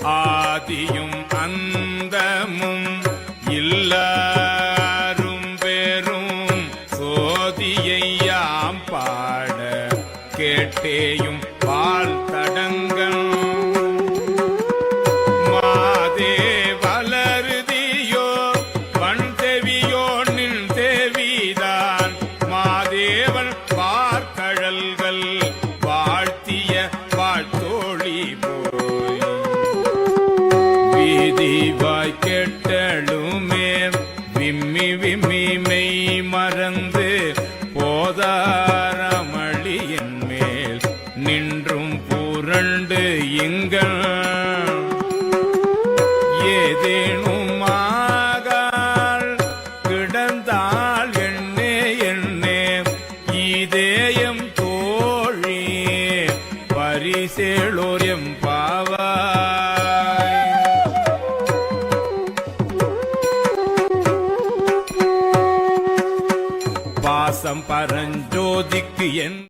ஆதியும் அந்தமும் எல்லாரும் பெரும் சோதியையாம் பாட கேட்டேயும் பால் தடங்கள் மாதே வளருதியோ வன் தேவியோ நின் தேவிதான் மாதேவன் பார்க்கழல்கள் வாழ்த்திய வாழ்த்தோழி போய் வீதிவாய் கெட்டலுமே விம்மி விம்மி மெய் மறந்து போதாரமளியின் மேல் நின்றும் புரண்டு இங்கள் ஏதேனுமாகால் கிடந்தால் எண்ணே எண்ணே இதேயம் தோழி பரிசேளோர் எம்பாவாய். பாசம் பரஞ்சோதிக்கு என்